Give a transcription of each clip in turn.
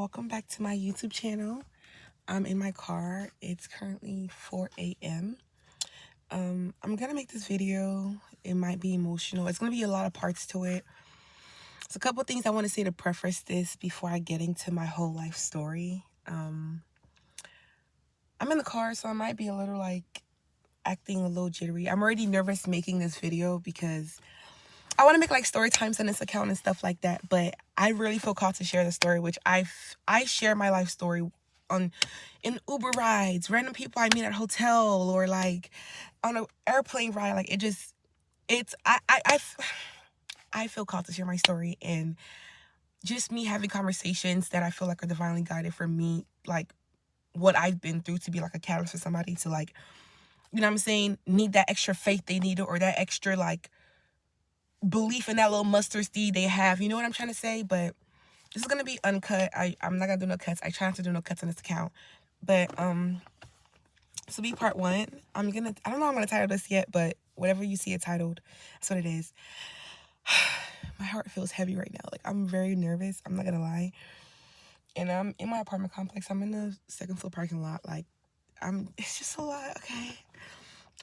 welcome back to my YouTube channel. I'm in my car. It's currently 4 a.m. I'm gonna make this video. It might be emotional. It's gonna be a lot of parts to it. There's a couple things I want to say to preface this before I get into my whole life story. I'm in the car, so I might be a little acting a little jittery. I'm already nervous making this video because I want to make story times on this account and stuff like that, but I really feel called to share the story, which I share my life story in Uber rides, random people I meet at hotel, or on an airplane ride. I feel called to share my story, and just me having conversations that I feel like are divinely guided for me, what I've been through, to be a catalyst for somebody to you know what I'm saying, need that extra faith they needed, or that extra belief in that little mustard seed they have. You know what I'm trying to say? But this is gonna be uncut. I'm not gonna do no cuts. I try not to do no cuts on this account. But this will be part one. I don't know how I'm gonna title this yet, but whatever you see it titled, that's what it is. My heart feels heavy right now. I'm very nervous, I'm not gonna lie. And I'm in my apartment complex. I'm in the second floor parking lot. It's just a lot.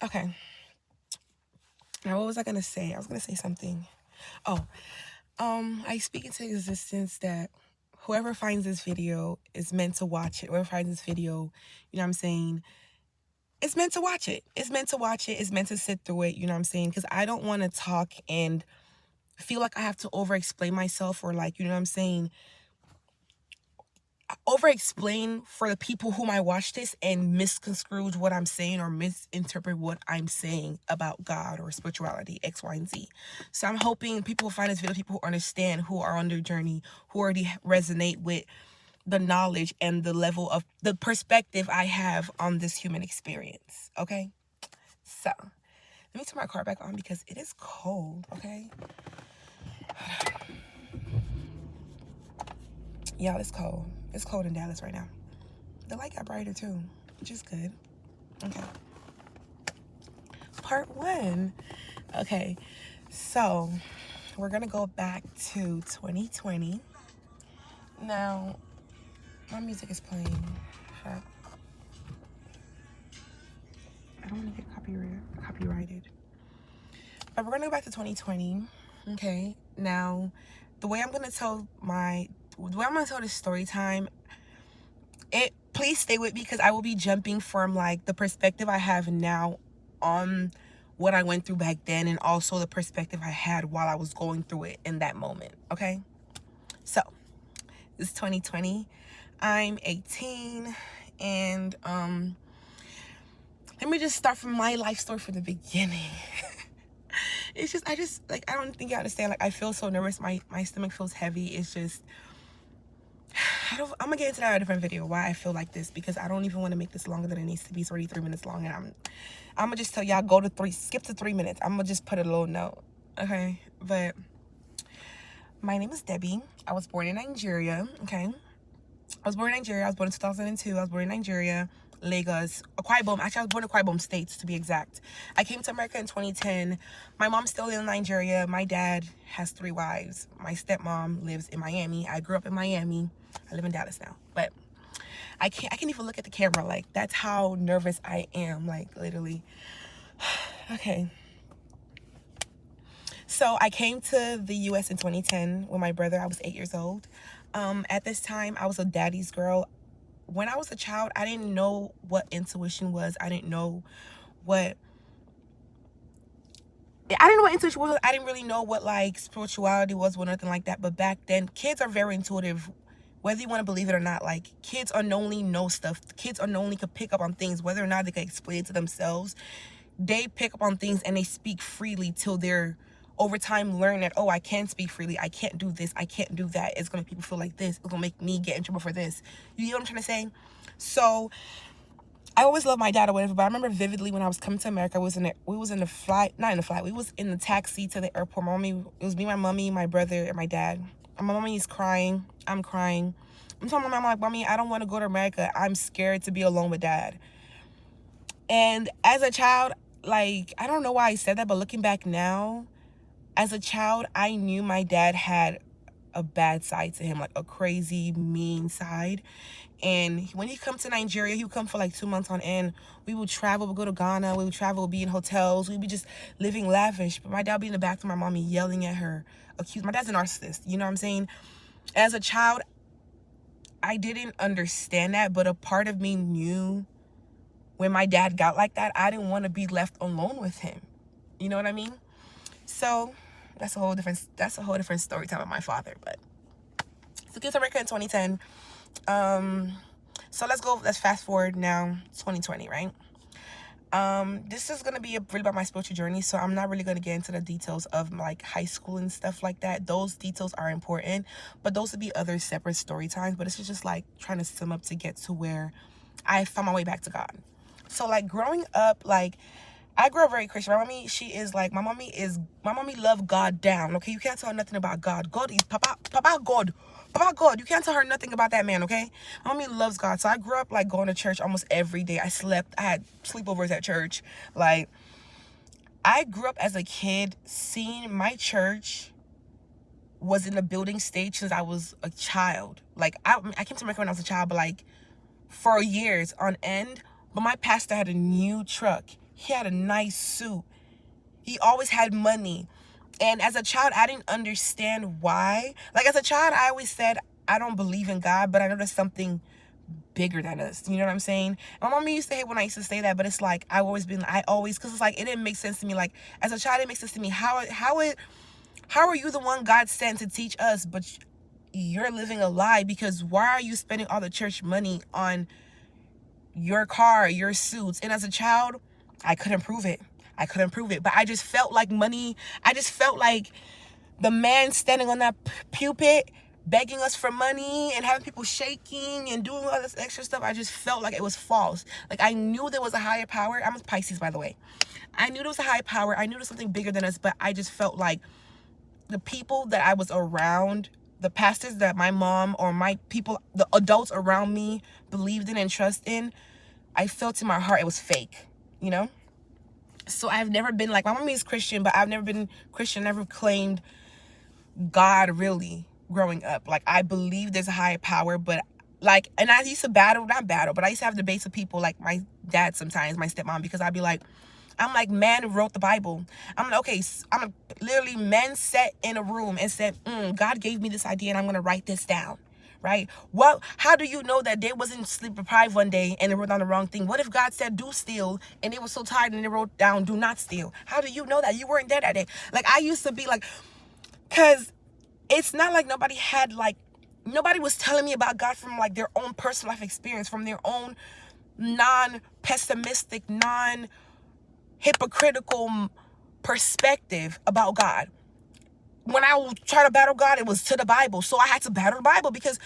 Okay. Now, what was I gonna say? I was gonna say something. I speak into existence that whoever finds this video is meant to watch it. Whoever finds this video, you know what I'm saying, it's meant to watch it. It's meant to watch it. It's meant to sit through it, you know what I'm saying? Because I don't want to talk and feel like I have to over-explain myself, or you know what I'm saying, over-explain for the people whom I watch this and misconstrue what I'm saying, or misinterpret what I'm saying about God or spirituality, X, Y, and Z. So I'm hoping people find this video, people who understand, who are on their journey, who already resonate with the knowledge and the level of the perspective I have on this human experience, okay? So, let me turn my car back on because it is cold, okay? Y'all, it's cold. It's cold in Dallas right now. The light got brighter too, which is good. Okay. Part one. Okay. So, we're going to go back to 2020. Now, my music is playing. Fuck. I don't want to get copyrighted. But we're going to go back to 2020. Okay. Now, the way I'm going to tell this story time, please stay with me, because I will be jumping from the perspective I have now on what I went through back then, and also the perspective I had while I was going through it in that moment. Okay, so this is 2020. I'm 18, and let me just start from my life story from the beginning. I don't think you understand. I feel so nervous. My stomach feels heavy. It's just, I'm gonna get into that in a different video, why I feel like this, because I don't even want to make this longer than it needs to be. It's already 3 minutes long, and I'm gonna just tell y'all, skip to 3 minutes. I'm gonna just put a little note, okay? But my name is Debbie. I was born in Nigeria, okay? I was born in 2002. I was born in Nigeria, Lagos, Akwa Ibom. Actually, I was born in Akwa Ibom State, to be exact. I came to America in 2010. My mom's still in Nigeria. My dad has 3 wives. My stepmom lives in Miami. I grew up in Miami. I live in Dallas now. But I can't even look at the camera. That's how nervous I am, literally. Okay. So I came to the U.S. in 2010 with my brother. I was 8 years old. At this time, I was a daddy's girl. When I was a child, I didn't know what intuition was. I didn't know what intuition was. I didn't really know what spirituality was, or nothing like that. But back then, kids are very intuitive, whether you want to believe it or not. Kids unknowingly know stuff. Kids unknowingly could pick up on things, whether or not they can explain it to themselves. They pick up on things and they speak freely till they're over time learn that, oh, I can speak freely. I can't do this. I can't do that. It's going to make people feel like this. It's going to make me get in trouble for this. You know what I'm trying to say? So I always loved my dad or whatever, but I remember vividly when I was coming to America, we was in the taxi to the airport. It was me, my mommy, my brother, and my dad. And my mommy is crying. I'm crying. I'm telling my mom, Mommy, I don't want to go to America. I'm scared to be alone with Dad. And as a child, I don't know why I said that, but looking back now, as a child, I knew my dad had a bad side to him, like a crazy, mean side. And when he come to Nigeria, he would come for like 2 months on end. We would travel, we'd go to Ghana, we would travel, we'd be in hotels, we'd be just living lavish. But my dad would be in the back to my mommy yelling at her, accused. My dad's a narcissist, you know what I'm saying? As a child, I didn't understand that, but a part of me knew when my dad got like that, I didn't want to be left alone with him. You know what I mean? So that's a whole different story time with my father. But so came to America in 2010. So let's fast forward now, 2020, right? This is gonna be really about my spiritual journey, so I'm not really gonna get into the details of like high school and stuff like that. Those details are important, but those would be other separate story times. But this is just like trying to sum up to get to where I found my way back to God. So like growing up, like I grew up very Christian. My mommy loved God down. Okay, you can't tell her nothing about God. God is Papa God. Papa God. You can't tell her nothing about that man, okay? My mommy loves God. So I grew up like going to church almost every day. I had sleepovers at church. Like I grew up as a kid seeing my church was in the building stage since I was a child. Like I came to America when I was a child, but like for years on end. But my pastor had a new truck. He had a nice suit. He always had money. And as a child, I didn't understand why. Like as a child, I always said, I don't believe in God, but I know there's something bigger than us. You know what I'm saying? My mom used to hate when I used to say that, but it's like, because it's like, it didn't make sense to me. Like as a child, it makes sense to me. How are you the one God sent to teach us, but you're living a lie? Because why are you spending all the church money on your car, your suits? And as a child, I couldn't prove it. But I just felt like money. I just felt like the man standing on that pulpit begging us for money and having people shaking and doing all this extra stuff. I just felt like it was false. Like I knew there was a higher power. I'm a Pisces, by the way. I knew there was a higher power. I knew there was something bigger than us, but I just felt like the people that I was around, the pastors that my mom or my people, the adults around me believed in and trust in, I felt in my heart it was fake, you know? So I've never been like, my mommy is Christian, but I've never been Christian, never claimed God really growing up. Like I believe there's a higher power, but like, and I used to but I used to have debates with people like my dad sometimes, my stepmom, because I'm like, man wrote the Bible. I'm like, okay, literally men sat in a room and said, God gave me this idea and I'm going to write this down, right? Well, how do you know that they wasn't sleep deprived one day and they wrote down the wrong thing? What if God said, do steal, and they were so tired and they wrote down, do not steal? How do you know that? You weren't there that day. Like, I used to be like, because it's not like nobody was telling me about God from like their own personal life experience, from their own non-pessimistic, hypocritical perspective about God. When I would try to battle God, it was to the Bible. So I had to battle the Bible because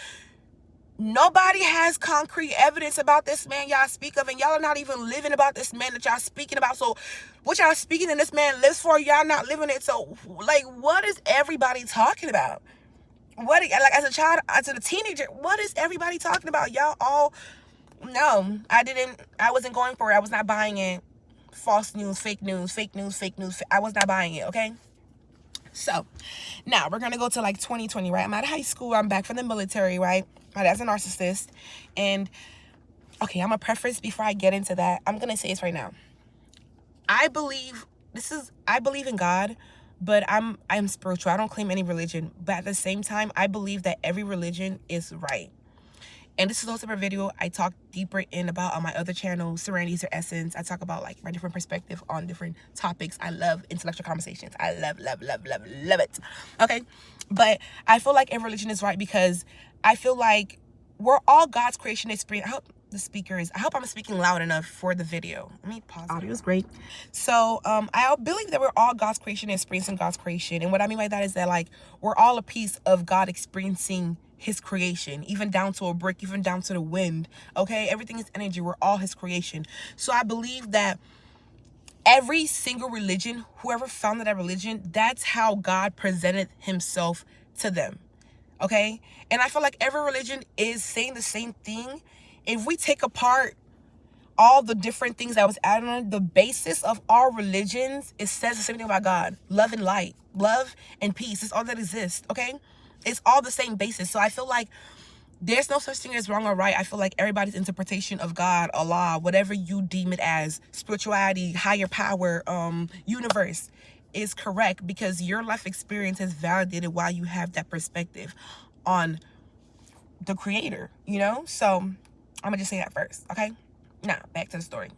nobody has concrete evidence about this man y'all speak of, and y'all are not even living about this man that y'all speaking about. So what y'all speaking and this man lives for, y'all not living it. So like, what is everybody talking about? What, like as a child, as a teenager, what is everybody talking about? Y'all all, no, I wasn't going for it. I was not buying it. False news, fake news. I was not buying it, okay? So, now we're going to go to like 2020, right? I'm out of high school. I'm back from the military, right? My dad's a narcissist. And, okay, I'm going to preface before I get into that. I'm going to say this right now. I believe in God, but I'm spiritual. I don't claim any religion. But at the same time, I believe that every religion is right. And this is also a video I talk deeper in about on my other channel, Serenity is Your Essence. I talk about like my different perspective on different topics. I love intellectual conversations. I love it. Okay. But I feel like every religion is right because I feel like we're all God's creation experience. I hope I'm speaking loud enough for the video. Let me pause. Audio is great. So I believe that we're all God's creation, experiencing God's creation. And what I mean by that is that like we're all a piece of God experiencing his creation, even down to a brick, even down to the wind. Okay, everything is energy. We're all his creation. So I believe that every single religion, whoever founded that religion, that's how God presented himself to them. Okay, and I feel like every religion is saying the same thing. If we take apart all the different things that was added on, the basis of all religions, it says the same thing about God. Love and light, love and peace is all that exists. Okay, It's all the same basis. So I feel like there's no such thing as wrong or right. I feel like everybody's interpretation of God, Allah, whatever you deem it as, spirituality, higher power, universe, is correct, because your life experience has validated why you have that perspective on the creator, you know? So I'm gonna just say that first, okay? Now, back to the story.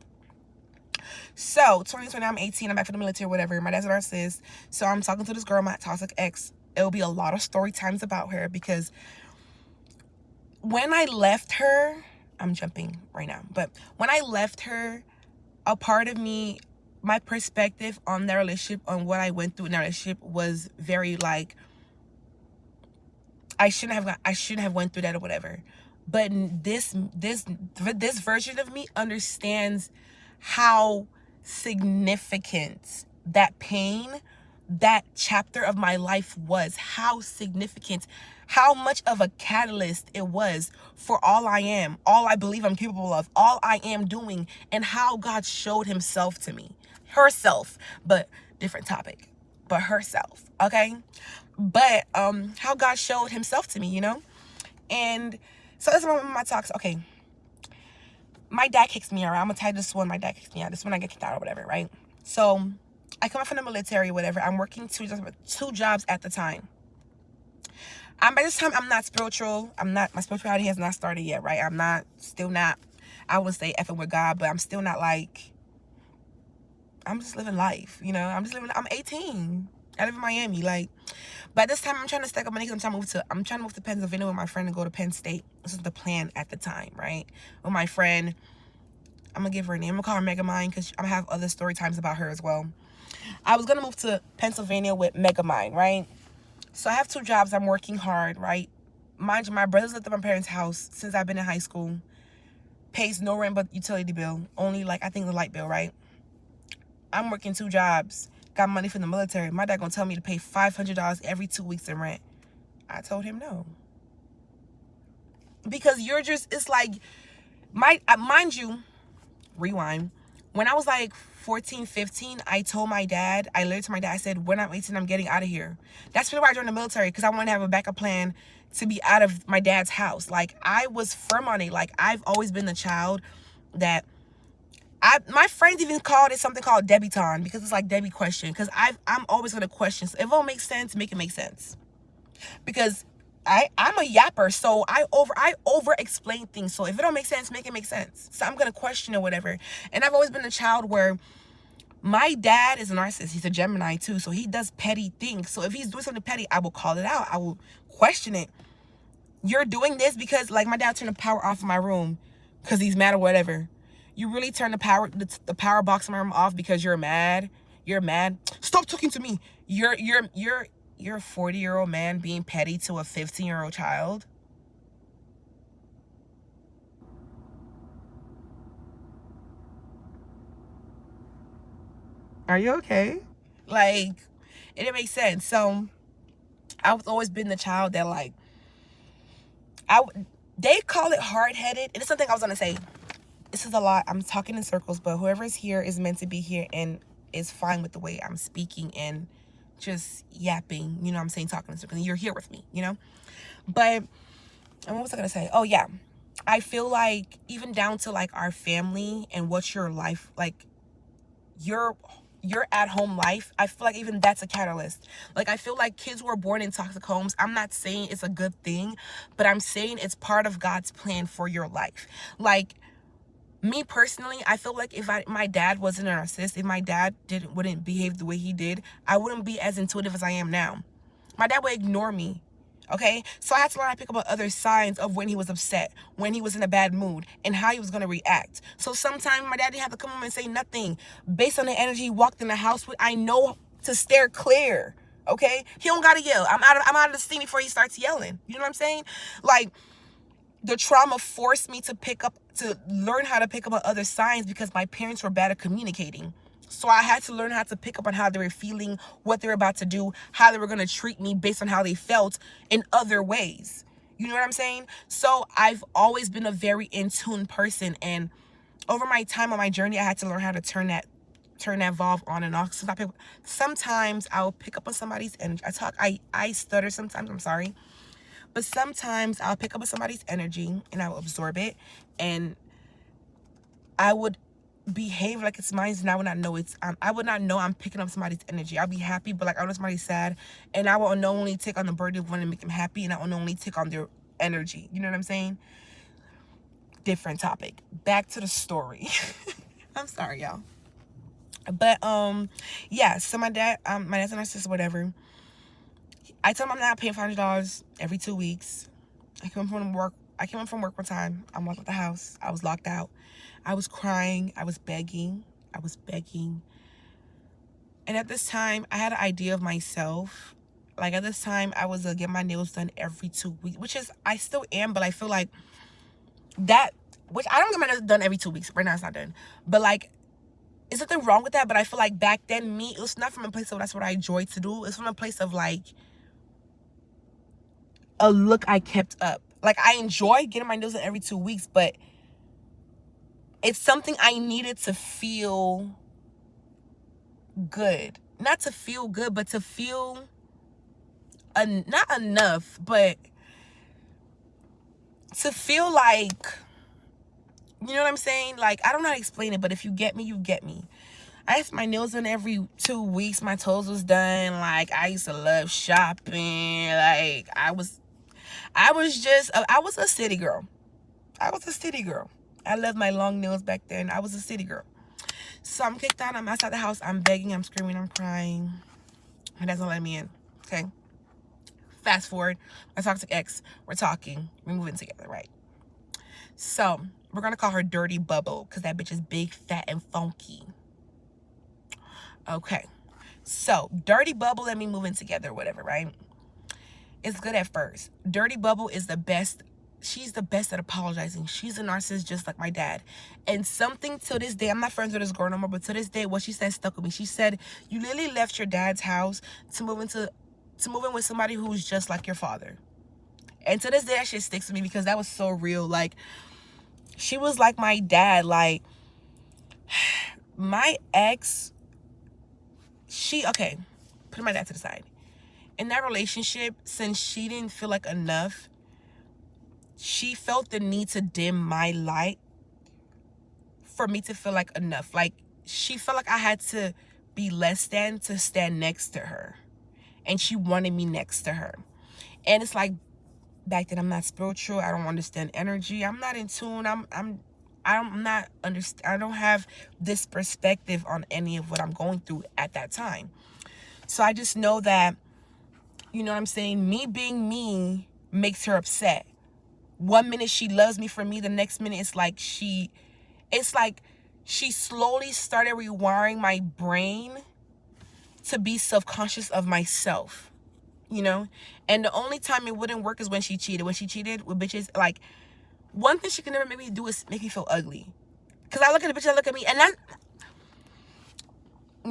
So 2020, I'm 18, I'm back from the military, whatever. My dad's a narcissist. So I'm talking to this girl, my toxic ex. It'll be a lot of story times about her, because when I left her, I'm jumping right now, but when I left her, a part of me, my perspective on that relationship, on what I went through in that relationship, was very like, I shouldn't have went through that or whatever. But this version of me understands how significant that pain, that chapter of my life was, how significant, how much of a catalyst it was for all I am, all I believe I'm capable of, all I am doing, and how God showed himself to me. Herself, but different topic, but herself, okay? But how God showed himself to me, you know? And so that's my talks. Okay, my dad kicks me out. I'm gonna tell you this one. My dad kicks me out. This one I get kicked out or whatever, right? So I come out from the military, whatever. I'm working two jobs at the time. By this time, I'm not spiritual. My spirituality has not started yet, right? Still not, I wouldn't say effing with God, but I'm still not like, I'm just living life, you know? I'm 18. I live in Miami, like, by this time I'm trying to stack up money because I'm trying to move to Pennsylvania with my friend and go to Penn State. This is the plan at the time, right? With my friend, I'm gonna give her a name. I'm gonna call her Megamind because I'm gonna have other story times about her as well. I was gonna move to Pennsylvania with Megamind, right? So I have two jobs. I'm working hard, right? Mind you, my brother's lived at my parents' house since I've been in high school. Pays no rent but utility bill. Only, like, I think the light bill, right? I'm working two jobs. Got money from the military. My dad gonna tell me to pay $500 every 2 weeks in rent. I told him no. Because it's like, mind you, rewind. When I was like 14, 15, I literally told my dad, I said, when I'm 18, I'm getting out of here. That's why I joined the military, because I wanted to have a backup plan to be out of my dad's house. Like, I was firm on it. Like, I've always been the child that, my friends even called it something called debutante, because it's like Debbie question, because I'm always going to question. So if it don't make sense, make it make sense. Because I'm a yapper, so I over explain things. So if it don't make sense, make it make sense. So I'm gonna question or whatever. And I've always been a child where my dad is a narcissist. He's a Gemini too, so he does petty things. So if he's doing something petty, I will call it out. I will question it. You're doing this because, like, my dad turned the power off in my room because he's mad or whatever. You really turn the power box in my room off because you're mad? You're mad? Stop talking to me. You're a 40-year-old man being petty to a 15-year-old child? Are you okay? Like, it didn't make sense. So I've always been the child that, like, they call it hard-headed. And it's something I was gonna say. This is a lot. I'm talking in circles, but whoever's here is meant to be here and is fine with the way I'm speaking and just yapping, you know what I'm saying, talking in circles. And you're here with me, you know? But, and what was I gonna say? Oh, yeah. I feel like even down to, like, our family and what's your life, like, your at-home life, I feel like even that's a catalyst. Like, I feel like kids who are born in toxic homes, I'm not saying it's a good thing, but I'm saying it's part of God's plan for your life. Like, me personally, I feel like if my dad wasn't a narcissist, if my dad wouldn't behave the way he did, I wouldn't be as intuitive as I am now. My dad would ignore me, okay? So I had to learn how to pick up on other signs of when he was upset, when he was in a bad mood, and how he was going to react. So sometimes my dad didn't have to come home and say nothing. Based on the energy he walked in the house with, I know to steer clear, okay? He don't got to yell. I'm out of the scene before he starts yelling. You know what I'm saying? Like, the trauma forced me to learn how to pick up on other signs because my parents were bad at communicating. So I had to learn how to pick up on how they were feeling, what they were about to do, how they were going to treat me based on how they felt in other ways. You know what I'm saying? So I've always been a very in tune person. And over my time on my journey, I had to learn how to turn that turn that valve on and off. Sometimes I'll pick up on somebody's energy. I stutter sometimes, I'm sorry. But sometimes I'll pick up on somebody's energy and I will absorb it, and I would behave like it's mine, and I would not know I would not know I'm picking up somebody's energy. I'll be happy, but like I know somebody's sad, and I will only take on the burden of wanting to make them happy, and I will only take on their energy. You know what I'm saying? Different topic. Back to the story. I'm sorry, y'all. But yeah, so my dad's a narcissist, whatever. I told him I'm not paying $500 every 2 weeks. I came home from work one time. I'm locked at the house. I was locked out. I was crying. I was begging. And at this time, I had an idea of myself. Like, at this time, I was getting my nails done every 2 weeks, which is, I still am, but I feel like that, which I don't get my nails done every 2 weeks. Right now, it's not done. But, like, is nothing wrong with that, but I feel like back then, it was not from a place of that's what I enjoyed to do. It's from a place of, like, a look I kept up. Like, I enjoy getting my nails done every 2 weeks, but it's something I needed to feel good. Not to feel good, but to feel not enough, but to feel like, you know what I'm saying? Like, I don't know how to explain it, but if you get me, you get me. I had my nails done every 2 weeks. My toes was done. Like, I used to love shopping. Like, I was a city girl. I loved my long nails back then. I was a city girl. So I'm kicked out. I'm outside the house. I'm begging. I'm screaming. I'm crying. And that's not letting me in. Okay. Fast forward. My toxic ex. We're talking. We're moving together, right? So we're going to call her Dirty Bubble because that bitch is big, fat, and funky. Okay. So Dirty Bubble and me moving together, whatever, right? It's good at first. Dirty Bubble is the best. She's the best at apologizing. She's a narcissist just like my dad. And something to this day, I'm not friends with this girl no more, but to this day, what she said stuck with me. She said, you literally left your dad's house to move in with somebody who's just like your father. And to this day, that shit sticks with me because that was so real. Like, she was like my dad. Like, my ex, put my dad to the side. In that relationship, since she didn't feel like enough, she felt the need to dim my light for me to feel like enough. Like, she felt like I had to be less than to stand next to her. And she wanted me next to her. And it's like, back then I'm not spiritual. I don't understand energy. I'm not in tune. I don't have this perspective on any of what I'm going through at that time. So I just know that, you know what I'm saying? Me being me makes her upset. 1 minute she loves me for me. The next minute it's like she slowly started rewiring my brain to be self-conscious of myself, you know? And the only time it wouldn't work is when she cheated. When she cheated with bitches, like, one thing she can never make me do is make me feel ugly. Because I look at the bitch that look at me, and I'm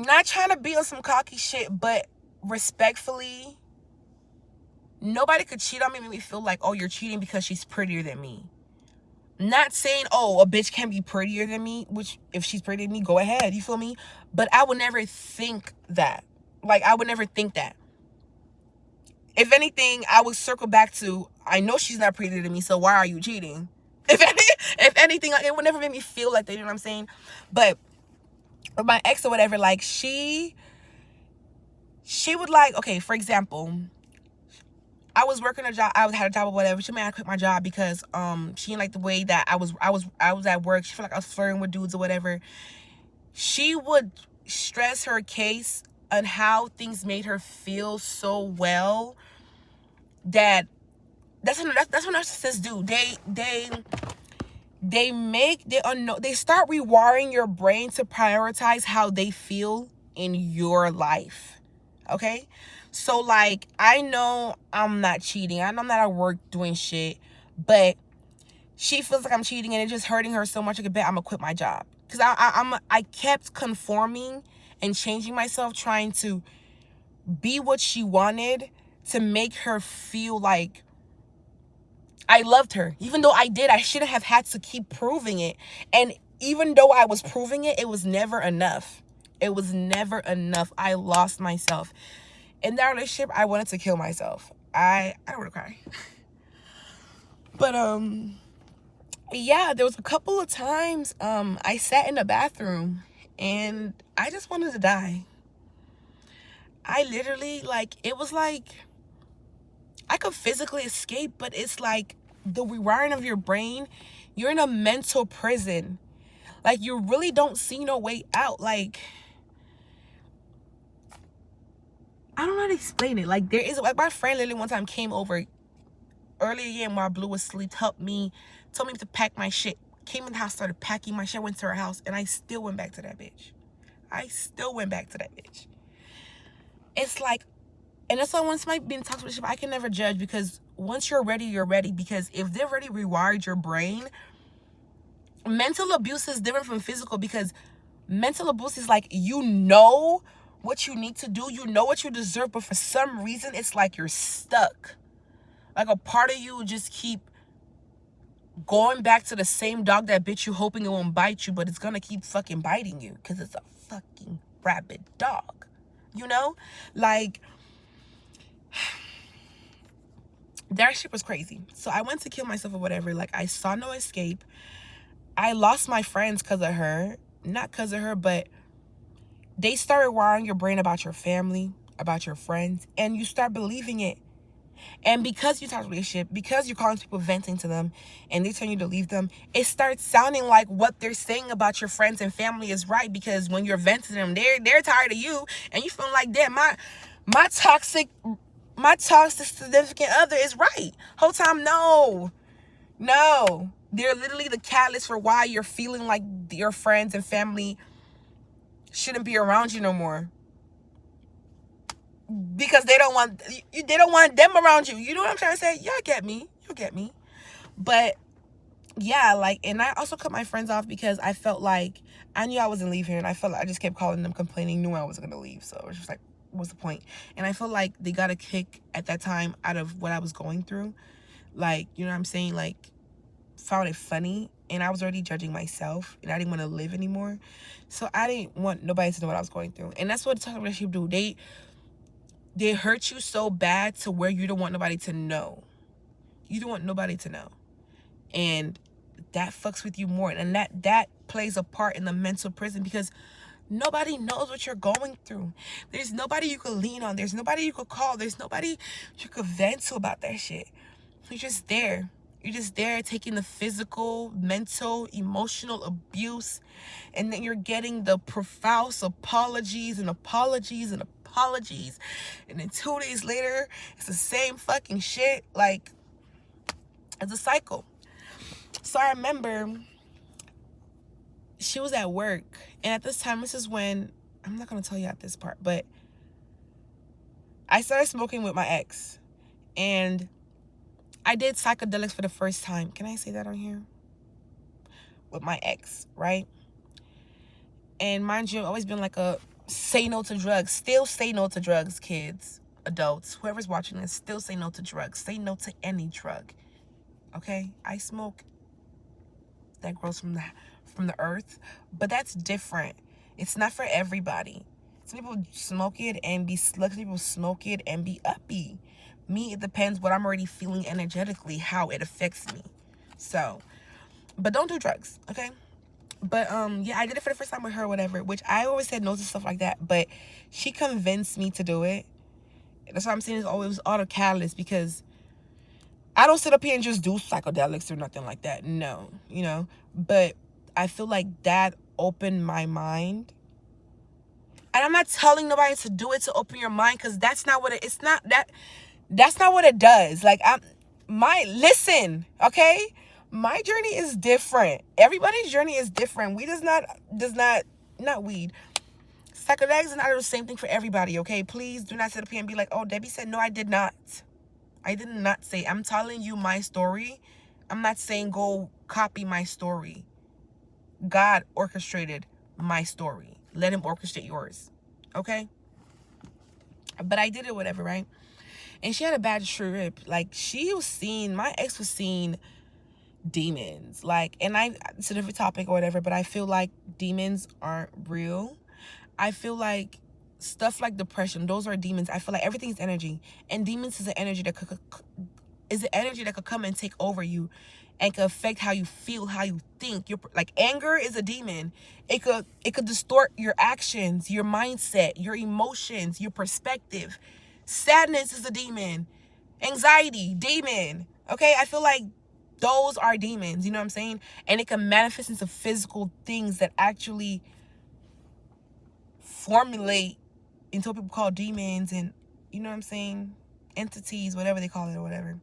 not trying to be on some cocky shit, but respectfully, nobody could cheat on me and make me feel like, oh, you're cheating because she's prettier than me. Not saying, oh, a bitch can be prettier than me, which if she's prettier than me, go ahead, you feel me? But I would never think that. Like, I would never think that. If anything, I would circle back to, I know she's not prettier than me, so why are you cheating? If anything, it would never make me feel like that, you know what I'm saying? But with my ex or whatever, like, she would, like, okay, for example, I was working a job. I had a job or whatever. She made me quit my job because she didn't like the way that I was at work. She felt like I was flirting with dudes or whatever. She would stress her case on how things made her feel so well that that's what narcissists do. They start rewiring your brain to prioritize how they feel in your life. Okay? So, like, I know I'm not cheating. I know I'm not at work doing shit. But she feels like I'm cheating and it's just hurting her so much. I could bet I'm going to quit my job. Because I kept conforming and changing myself, trying to be what she wanted to make her feel like I loved her. Even though I shouldn't have had to keep proving it. And even though I was proving it, it was never enough. It was never enough. I lost myself. In that relationship, I wanted to kill myself. I don't want to cry. But yeah, there was a couple of times I sat in the bathroom and I just wanted to die. I literally, like, it was like I could physically escape, but it's like the rewiring of your brain. You're in a mental prison. Like, you really don't see no way out. Like, I don't know how to explain it. Like, there is, like, my friend literally one time came over earlier again while Blue was asleep, helped me, told me to pack my shit. Came in the house, started packing my shit, went to her house, and I still went back to that bitch. It's like, and that's why once somebody being toxic relationship, I can never judge, because once you're ready, you're ready. Because if they've already rewired your brain, mental abuse is different from physical, because mental abuse is like, you know what you need to do, you know what you deserve, but for some reason it's like you're stuck. Like, a part of you just keep going back to the same dog that bit you, hoping it won't bite you, but it's gonna keep fucking biting you because it's a fucking rabid dog, you know? Like, that shit was crazy. So I went to kill myself or whatever. Like, I saw no escape. I lost my friends because of her. Not because of her, but they started wiring your brain about your family, about your friends, and you start believing it. And because you talk relationship, because you're calling people, venting to them, and they tell you to leave them, it starts sounding like what they're saying about your friends and family is right. Because when you're venting to them, they're tired of you, and you feel like, damn, my toxic significant other is right. Whole time, no. They're literally the catalyst for why you're feeling like your friends and family shouldn't be around you no more. Because they don't want them around you. You know what I'm trying to say? Y'all get me. But yeah, like, and I also cut my friends off because I felt like I knew I wasn't leaving here, and I felt like I just kept calling them, complaining, knew I wasn't gonna leave. So it was just like, what's the point? And I felt like they got a kick at that time out of what I was going through. Like, you know what I'm saying? Like, found it funny, and I was already judging myself, and I didn't want to live anymore. So I didn't want nobody to know what I was going through. And that's what the toxic relationship do. They hurt you so bad to where you don't want nobody to know. You don't want nobody to know. And that fucks with you more. And that plays a part in the mental prison, because nobody knows what you're going through. There's nobody you could lean on. There's nobody you could call. There's nobody you could vent to about that shit. You're just there. You're just there taking the physical, mental, emotional abuse. And then you're getting the profuse apologies and apologies and apologies. And then 2 days later, it's the same fucking shit. Like, it's a cycle. So I remember she was at work. And at this time, this is when, I'm not going to tell you at this part, but I started smoking with my ex. And I did psychedelics for the first time. Can I say that on here? With my ex, right? And mind you, I've always been like a say no to drugs. Still say no to drugs, kids, adults, whoever's watching this, still say no to drugs. Say no to any drug. Okay? I smoke that grows from the earth, but that's different. It's not for everybody. Some people smoke it and be slugged. Some people smoke it and be uppy. Me, it depends what I'm already feeling energetically, how it affects me. So, but don't do drugs, okay? But yeah, I did it for the first time with her, whatever, which I always said no to stuff like that, but she convinced me to do it. That's what I'm saying, is always auto catalyst, because I don't sit up here and just do psychedelics or nothing like that. No, you know, but I feel like that opened my mind. And I'm not telling nobody to do it to open your mind, because that's not what it's not that's not what it does. Like, listen, okay? My journey is different. Everybody's journey is different. Weed not weed. Psychedelics is not the same thing for everybody, okay? Please do not sit up here and be like, oh, Debbie said, no, I did not. I did not say. I'm telling you my story. I'm not saying go copy my story. God orchestrated my story. Let him orchestrate yours, okay? But I did it, whatever, right? And she had a bad trip. Like, my ex was seeing demons. Like, and it's a different topic or whatever, but I feel like demons aren't real. I feel like stuff like depression, those are demons. I feel like everything's energy, and demons is an energy that could come and take over you, and could affect how you feel, how you think. Your like anger is a demon. It could distort your actions, your mindset, your emotions, your perspective. Sadness is a demon. Anxiety, demon. Okay, I feel like those are demons. You know what I'm saying? And it can manifest into physical things that actually formulate into what people call demons, and you know what I'm saying, entities, whatever they call it or whatever.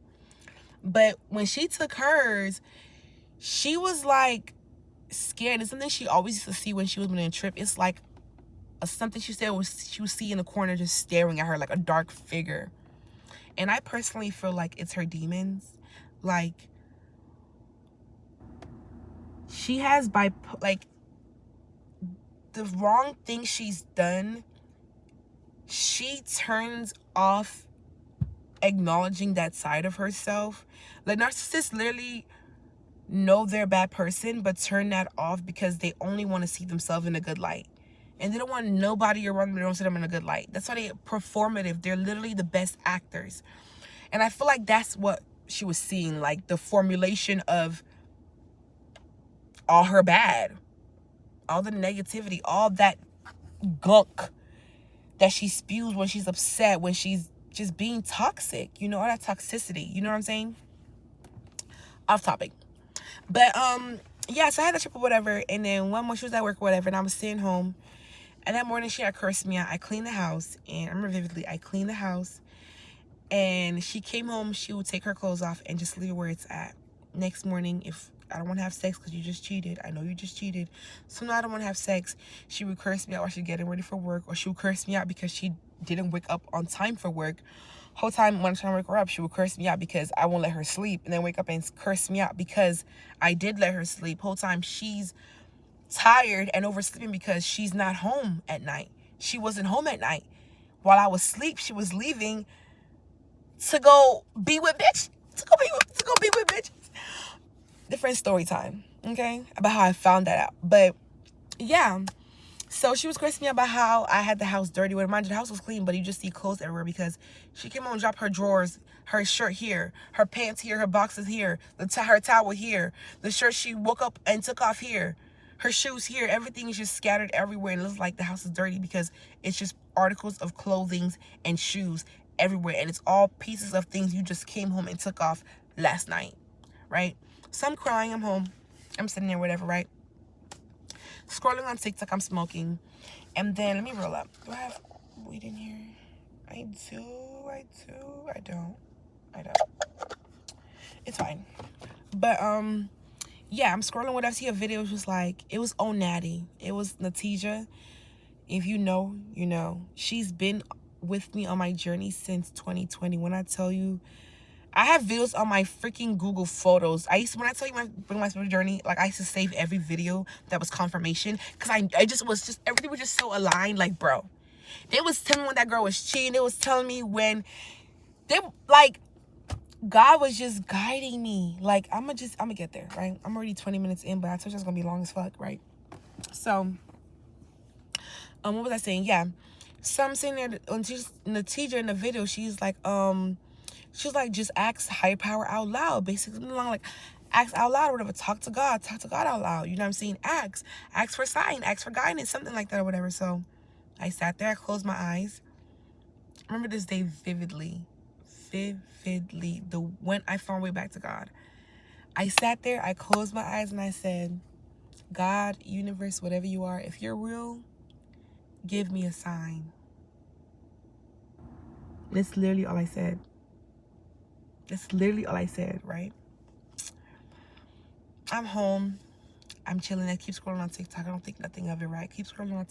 But when she took hers, she was like scared. It's something she always used to see when she was on a trip. It's like something she said was she would see in the corner just staring at her like a dark figure. And I personally feel like it's her demons. Like she has like the wrong thing she's done, she turns off acknowledging that side of herself. Like narcissists literally know they're a bad person, but turn that off because they only want to see themselves in a good light. And they don't want nobody around them to see them in a good light. That's why they're performative. They're literally the best actors. And I feel like that's what she was seeing, like the formulation of all her bad, all the negativity, all that gunk that she spews when she's upset, when she's just being toxic, you know, all that toxicity, you know what I'm saying? Off topic. But yeah, so I had a trip or whatever, and then one more she was at work or whatever, and I was sitting home, and that morning she had cursed me out. I cleaned the house, and I remember vividly, I cleaned the house, and she came home, she would take her clothes off and just leave it where it's at. Next morning, if I don't want to have sex because you just cheated, I know you just cheated, so now I don't want to have sex, she would curse me out while she's getting ready for work, or she would curse me out because she didn't wake up on time for work. Whole time when I'm trying to wake her up, she would curse me out because I won't let her sleep, and then wake up and curse me out because I did let her sleep. Whole time she's tired and oversleeping because she's not home at night. She wasn't home at night. While I was asleep, she was leaving to go be with bitch. To go be with bitches. Different story time, okay? About how I found that out. But yeah. So she was cursing me about how I had the house dirty. Well, mind you, the house was clean, but you just see clothes everywhere because she came home and dropped her drawers, her shirt here, her pants here, her boxes here, her towel here, the shirt she woke up and took off here, her shoes here. Everything is just scattered everywhere, and it looks like the house is dirty because it's just articles of clothing and shoes everywhere, and it's all pieces of things you just came home and took off last night, right? So I'm crying, I'm home, I'm sitting there, whatever, right? Scrolling on TikTok, I'm smoking, and then let me roll up. Do I have weed in here? I do. I don't. It's fine. But yeah, I'm scrolling. What I see a video, it was like, it was Oh Natty. It was Natija. If you know, you know. She's been with me on my journey since 2020. When I tell you, I have videos on my freaking Google Photos. When I tell you my spiritual journey, like I used to save every video that was confirmation, because everything was just so aligned. Like, bro, they was telling me when that girl was cheating. They was telling me when God was just guiding me. Like, I'm gonna get there, right? I'm already 20 minutes in, but I told you it's gonna be long as fuck, right? So, what was I saying? Yeah. So I'm saying there, when the teacher in the video, she's like, just ask higher power out loud. Basically, like, ask out loud or whatever. Talk to God out loud. You know what I'm saying? Ask for sign, ask for guidance, something like that or whatever. So I sat there, I closed my eyes. I remember this day vividly. When I found my way back to God. I sat there, I closed my eyes, and I said, God, universe, whatever you are, if you're real, give me a sign. That's literally all I said. Right? I'm home. I'm chilling. I keep scrolling on TikTok. I don't think nothing of it, right? Keep scrolling on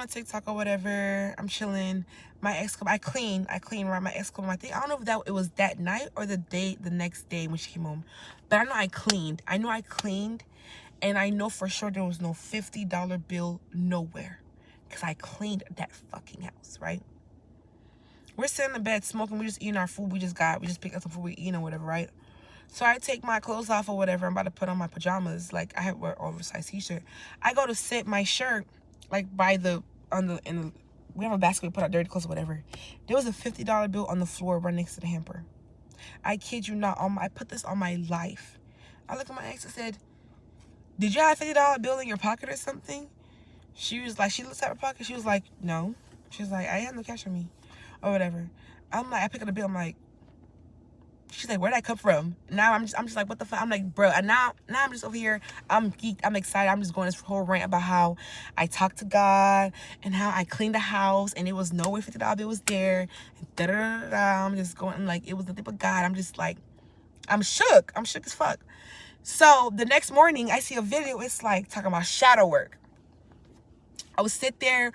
TikTok or whatever. I'm chilling. My ex, I clean, right? My ex, I think, I don't know if it was that night or the next day when she came home. But I know I cleaned. And I know for sure there was no $50 bill nowhere. Because I cleaned that fucking house, right? We're sitting in bed smoking. We just eating our food. We just picked up some food we eating or whatever, right? So I take my clothes off or whatever. I'm about to put on my pajamas. Like, I wear oversized t-shirt. I go to sit my shirt. like by the we have a basket, we put our dirty clothes or whatever. There was a $50 bill on the floor right next to the hamper. I kid you not. I put this on my life. I looked at my ex and said, "Did you have a $50 bill in your pocket or something?" She was like, she looks at her pocket. She was like, "No." She was like, "I have no cash on me," or whatever. I'm like, I pick up the bill. I'm like, she's like, "Where'd that come from?" Now I'm just like, what the fuck? I'm like, bro. And now I'm just over here. I'm geeked. I'm excited. I'm just going this whole rant about how I talked to God and how I cleaned the house and it was no way $50 bill was there. Da da da da. I'm just going like it was nothing but God. I'm just like, I'm shook. I'm shook as fuck. So the next morning, I see a video. It's like talking about shadow work. I would sit there.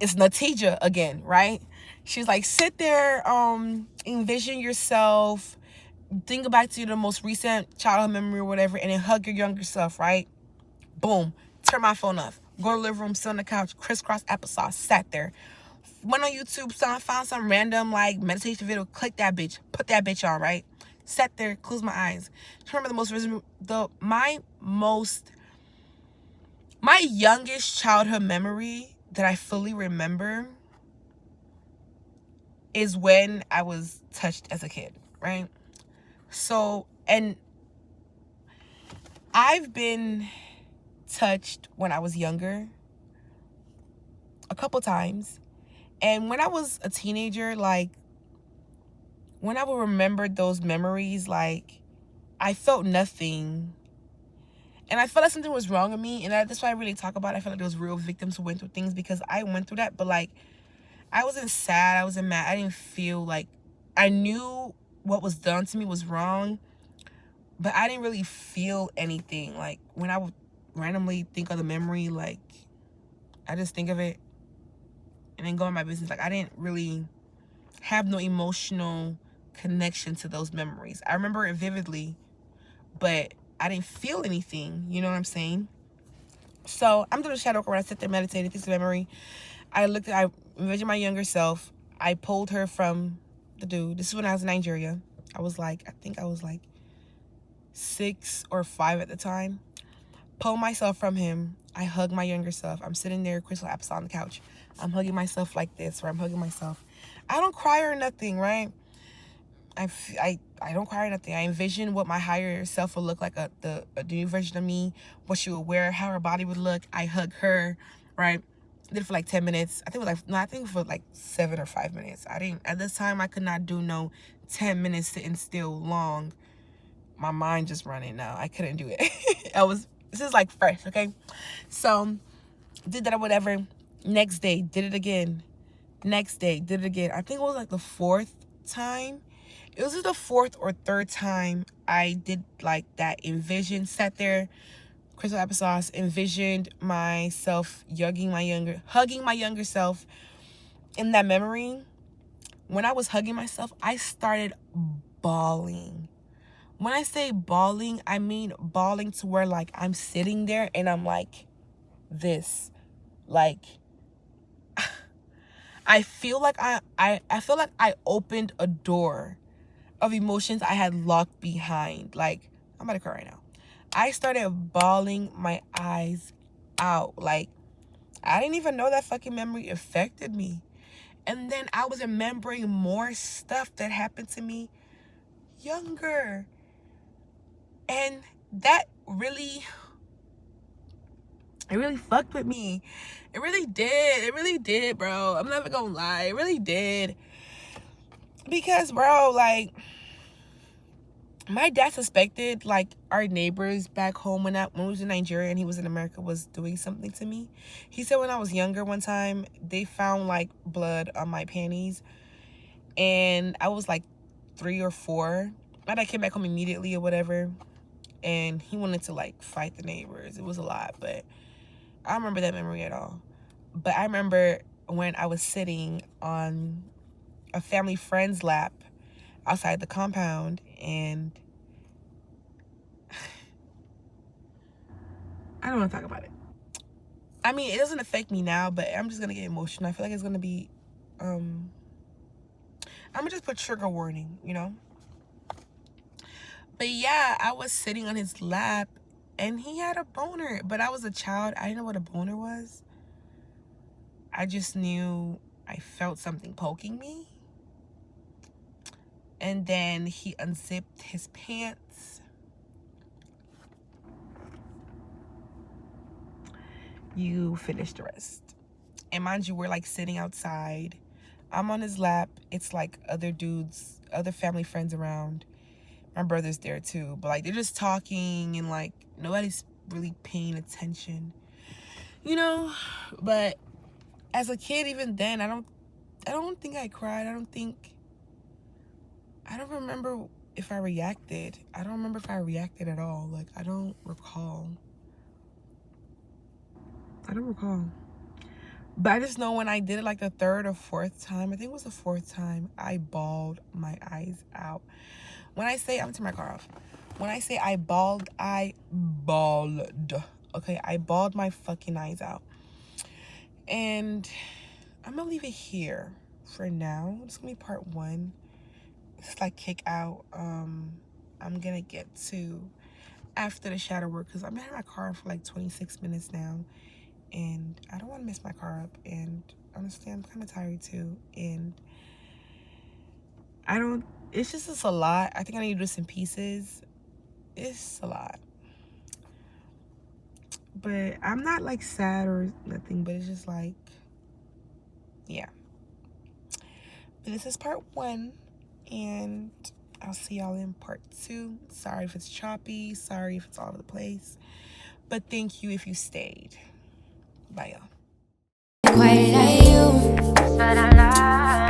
It's Natija again, right? She's like, sit there, envision yourself, think back to the most recent childhood memory or whatever, and then hug your younger self, right? Boom. Turn my phone off. Go to the living room, sit on the couch, crisscross applesauce, sat there. Went on YouTube, found some random like meditation video, click that bitch, put that bitch on, right? Sat there, closed my eyes. Remember my youngest childhood memory that I fully remember is when I was touched as a kid, right? So, and I've been touched when I was younger a couple times. And when I was a teenager, like, when I would remember those memories, like, I felt nothing. And I felt like something was wrong with me. And that's why I really talk about it. I feel like there was real victims who went through things because I went through that. But, like, I wasn't sad. I wasn't mad. I didn't feel like, I knew what was done to me was wrong. But I didn't really feel anything. Like, when I would randomly think of the memory, like, I just think of it and then go on my business. Like, I didn't really have no emotional connection to those memories. I remember it vividly, but I didn't feel anything. You know what I'm saying? So I'm doing a shadow work where I sit there meditating, think of memory. I envisioned my younger self. I pulled her from the dude. This is when I was in Nigeria. I think I was like 6 or 5 at the time. Pull myself from him. I hug my younger self. I'm sitting there, crystal apple on the couch. I'm hugging myself like this, or I'm hugging myself. I don't cry or nothing, right? I don't cry or nothing. I envision what my higher self would look like, a new version of me, what she would wear, how her body would look. I hug her, right? Did it for like 10 minutes. I think for like 7 or 5 minutes. At this time, I could not do no 10 minutes sitting still long. My mind just running now. I couldn't do it. This is like fresh, okay? So, did that or whatever. Next day, did it again. Next day, did it again. I think it was like the 4th time. It was just the 4th or 3rd time I did like that. Sat there, crystal applesauce, envisioned myself hugging my younger self. In that memory, when I was hugging myself, I started bawling. When I say bawling, I mean bawling to where like I'm sitting there and I'm like this. Like, I feel like I feel like I opened a door of emotions I had locked behind. Like, I'm about to cry right now. I started bawling my eyes out. Like, I didn't even know that fucking memory affected me. And then I was remembering more stuff that happened to me younger. And that really, it really fucked with me. It really did. It really did, bro. I'm never gonna lie. It really did. Because, bro, like, my dad suspected, like, our neighbors back home when we was in Nigeria and he was in America was doing something to me. He said when I was younger one time, they found, like, blood on my panties. And I was, like, 3 or 4. My dad came back home immediately or whatever. And he wanted to, like, fight the neighbors. It was a lot, but I don't remember that memory at all. But I remember when I was sitting on a family friend's lap outside the compound, and I don't want to talk about it. I mean, it doesn't affect me now, but I'm just gonna get emotional. I feel like it's gonna be I'm gonna just put trigger warning, you know. But yeah, I was sitting on his lap and he had a boner, but I was a child. I didn't know what a boner was. I just knew I felt something poking me. And then he unzipped his pants. You finish the rest. And mind you, we're like sitting outside. I'm on his lap. It's like other dudes, other family friends around. My brother's there too. But like they're just talking and like nobody's really paying attention. You know? But as a kid, even then, I don't think I cried. I don't remember if I reacted. I don't remember if I reacted at all. Like, I don't recall. But I just know when I did it like the third or fourth time, I think it was the fourth time, I bawled my eyes out. When I say, I'm gonna turn my car off. When I say I bawled. Okay, I bawled my fucking eyes out. And I'm gonna leave it here for now. It's gonna be part 1. It's like kick out. I'm gonna get to after the shadow work because I've been in my car for like 26 minutes now, and I don't want to mess my car up. And honestly, I'm kind of tired too. And it's a lot. I think I need to do this in pieces. It's a lot, but I'm not like sad or nothing. But it's just like, yeah. But this is part 1, and I'll see y'all in part 2. Sorry if it's choppy. Sorry if it's all over the place. But thank you if you stayed. Bye, y'all. Quite like you, but I lie.